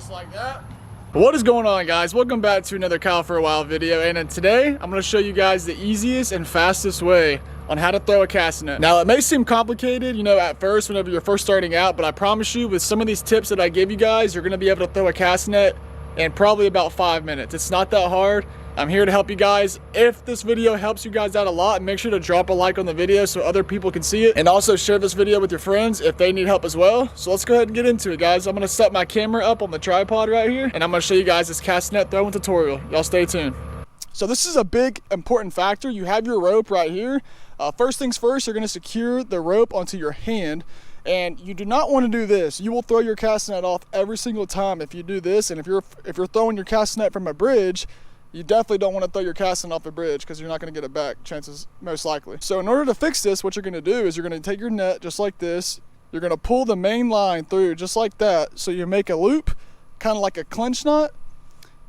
just like that. What is going on, guys? Welcome back to another Kyle for a While video, and today I'm going to show you guys the easiest and fastest way on how to throw a cast net. Now, it may seem complicated, you know, at first whenever you're first starting out, but I promise you with some of these tips that I give you guys, you're going to be able to throw a cast net in probably about 5 minutes. It's not that hard. I'm here to help you guys. If this video helps you guys out a lot, make sure to drop a like on the video so other people can see it, and also share this video with your friends if they need help as well. So let's go ahead and get into it, guys. I'm gonna set my camera up on the tripod right here, and I'm gonna show you guys this cast net throwing tutorial. Y'all stay tuned. So this is a big important factor. You have your rope right here. First things first, you're gonna secure the rope onto your hand, and you do not want to do this. You will throw your cast net off every single time if you do this. And if you're throwing your cast net from a bridge, you definitely don't want to throw your cast net off a bridge because you're not going to get it back, chances most likely. So in order to fix this, what you're going to do is you're going to take your net just like this. You're going to pull the main line through just like that. So you make a loop, kind of like a clinch knot.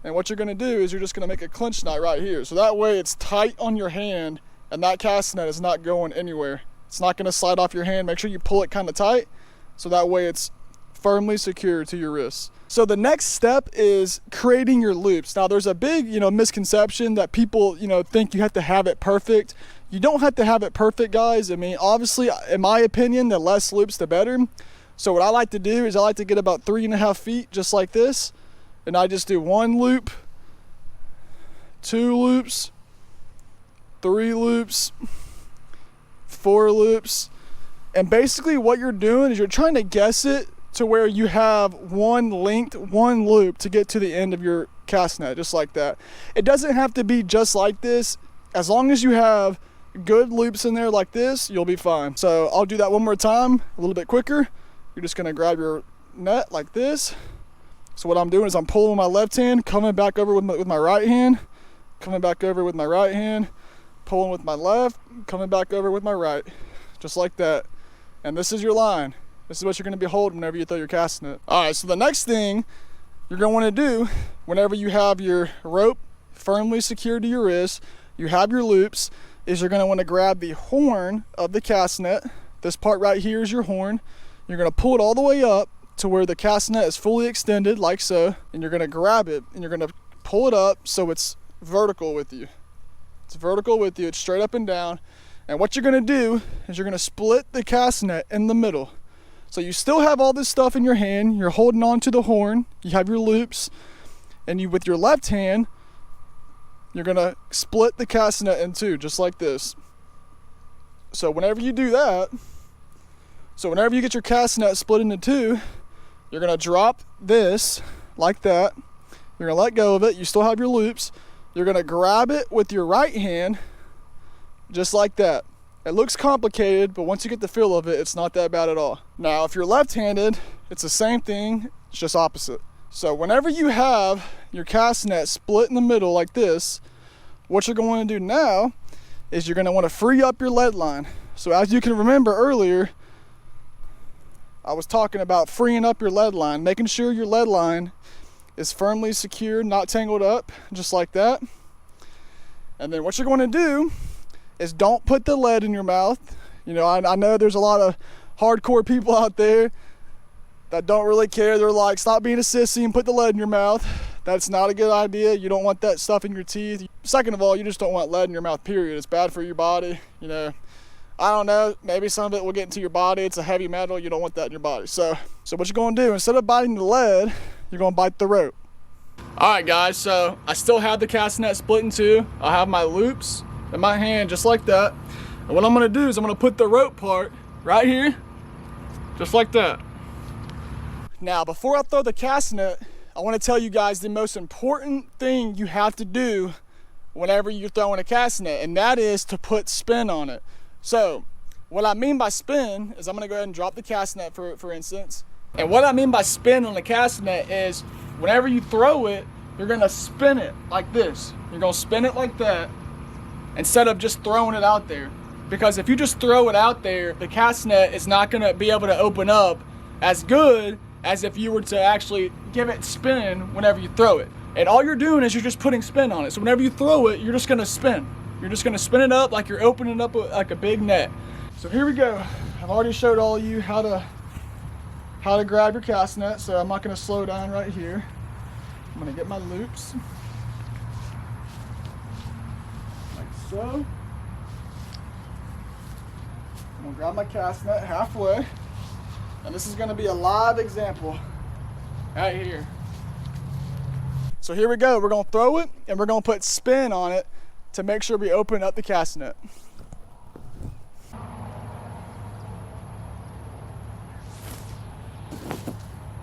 And what you're going to do is you're just going to make a clinch knot right here. So that way it's tight on your hand and that cast net is not going anywhere. It's not going to slide off your hand. Make sure you pull it kind of tight so that way it's firmly secured to your wrists. So the next step is creating your loops. Now there's a big, misconception that people, think you have to have it perfect. You don't have to have it perfect, guys. I mean, obviously, in my opinion, the less loops, the better. So what I like to do is I like to get about 3.5 feet, just like this. And I just do 1 loop, 2 loops, 3 loops, 4 loops. And basically what you're doing is you're trying to guess it to where you have one loop to get to the end of your cast net, just like that. It doesn't have to be just like this. As long as you have good loops in there like this, you'll be fine. So I'll do that one more time, a little bit quicker. You're just gonna grab your net like this. So what I'm doing is I'm pulling with my left hand, coming back over with my right hand, coming back over with my right hand, pulling with my left, coming back over with my right, just like that. And this is your line. This is what you're going to be holding whenever you throw your cast net. All right, so the next thing you're going to want to do whenever you have your rope firmly secured to your wrist, you have your loops, is you're going to want to grab the horn of the cast net. This part right here is your horn. You're going to pull it all the way up to where the cast net is fully extended, like so, and you're going to grab it and you're going to pull it up so it's vertical with you. It's vertical with you. It's straight up and down. And what you're going to do is you're going to split the cast net in the middle. So you still have all this stuff in your hand, you're holding on to the horn, you have your loops, and you with your left hand, you're gonna split the cast net in two, just like this. So whenever you do that, whenever you get your cast net split into two, you're gonna drop this like that, you're gonna let go of it, you still have your loops, you're gonna grab it with your right hand, just like that. It looks complicated, but once you get the feel of it, it's not that bad at all. Now, if you're left-handed, it's the same thing, it's just opposite. So whenever you have your cast net split in the middle like this, what you're going to do now is you're going to want to free up your lead line. So as you can remember earlier, I was talking about freeing up your lead line, making sure your lead line is firmly secured, not tangled up, just like that. And then what you're going to do is don't put the lead in your mouth. I know there's a lot of hardcore people out there that don't really care. They're like, stop being a sissy and put the lead in your mouth. That's not a good idea. You don't want that stuff in your teeth. Second of all, you just don't want lead in your mouth, period. It's bad for your body. I don't know, maybe some of it will get into your body. It's a heavy metal. You don't want that in your body. So what you're going to do, instead of biting the lead, you're going to bite the rope. All right, guys, so I still have the cast net split in two. I have my loops in my hand just like that, and what I'm going to do is I'm going to put the rope part right here just like that. Now before I throw the cast net, I want to tell you guys the most important thing you have to do whenever you're throwing a cast net, and that is to put spin on it. So what I mean by spin is I'm going to go ahead and drop the cast net for instance, and what I mean by spin on the cast net is whenever you throw it, you're going to spin it like this. You're going to spin it like that instead of just throwing it out there. Because if you just throw it out there, the cast net is not going to be able to open up as good as if you were to actually give it spin whenever you throw it. And all you're doing is you're just putting spin on it. So whenever you throw it, you're just going to spin. You're just going to spin it up like you're opening up like a big net. So here we go. I've already showed all of you how to how to grab your cast net. So I'm not going to slow down right here. I'm going to get my loops. Like so. I'm going to grab my cast net halfway. And this is going to be a live example right here. So here we go. We're going to throw it and we're going to put spin on it to make sure we open up the cast net.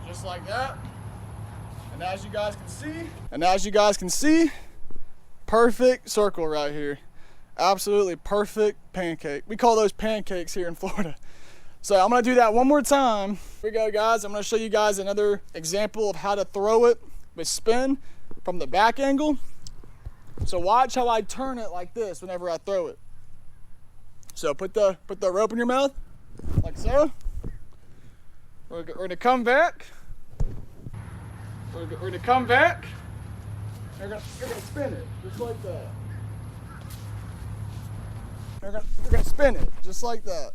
Just like that. And as you guys can see, perfect circle right here. Absolutely perfect pancake. We call those pancakes here in Florida. So I'm gonna do that one more time. Here we go, guys. I'm gonna show you guys another example of how to throw it with spin from the back angle. So watch how I turn it like this whenever I throw it. So put the rope in your mouth, like so. We're gonna come back. We're gonna come back. You're gonna spin it, just like that. We're gonna spin it, just like that.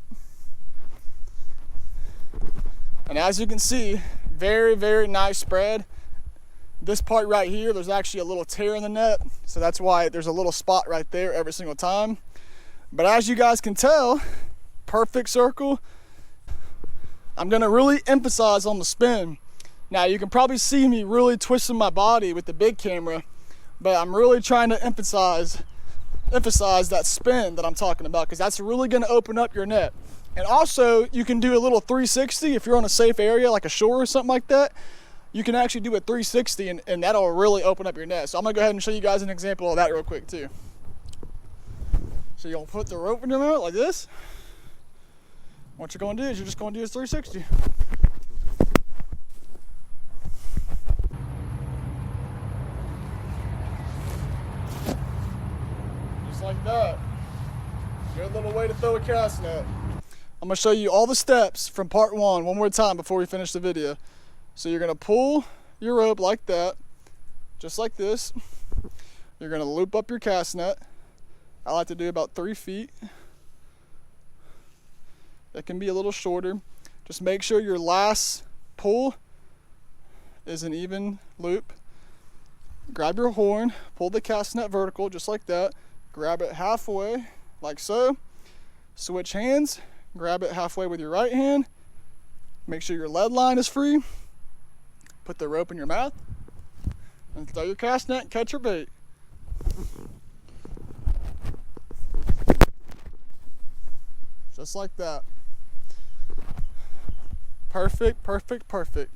And as you can see, very, very nice spread. This part right here, there's actually a little tear in the net, so that's why there's a little spot right there every single time. But as you guys can tell, perfect circle. I'm gonna really emphasize on the spin. Now you can probably see me really twisting my body with the big camera, but I'm really trying to emphasize that spin that I'm talking about, because that's really gonna open up your net. And also, you can do a little 360 if you're on a safe area like a shore or something like that. You can actually do a 360 and that'll really open up your net. So I'm gonna go ahead and show you guys an example of that real quick too. So you're gonna put the rope in your mouth like this. What you're gonna do is you're just gonna do a 360. Just like that. Good little way to throw a cast net. I'm gonna show you all the steps from part one more time before we finish the video. So you're gonna pull your rope like that, just like this. You're gonna loop up your cast net. I like to do about 3 feet. That can be a little shorter. Just make sure your last pull is an even loop. Grab your horn, pull the cast net vertical, just like that. Grab it halfway, like so. Switch hands. Grab it halfway with your right hand. Make sure your lead line is free. Put the rope in your mouth and throw your cast net and catch your bait. Just like that. Perfect, perfect, perfect.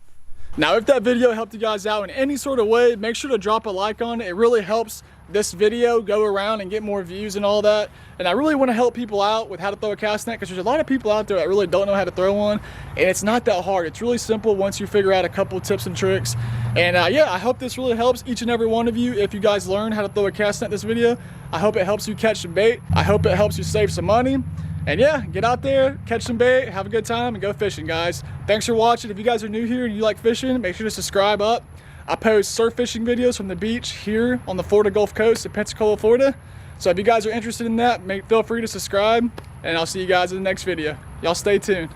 Now, if that video helped you guys out in any sort of way, make sure to drop a like on it. It really helps this video go around and get more views and all that. And I really want to help people out with how to throw a cast net, because there's a lot of people out there that really don't know how to throw one, and it's not that hard. It's really simple once you figure out a couple tips and tricks. And yeah, I hope this really helps each and every one of you. If you guys learn how to throw a cast net this video, I hope it helps you catch some bait. I hope it helps you save some money. And yeah, get out there, catch some bait, have a good time, and go fishing, guys. Thanks for watching. If you guys are new here and you like fishing, make sure to subscribe up. I post surf fishing videos from the beach here on the Florida Gulf Coast in Pensacola, Florida. So if you guys are interested in that, feel free to subscribe, and I'll see you guys in the next video. Y'all stay tuned.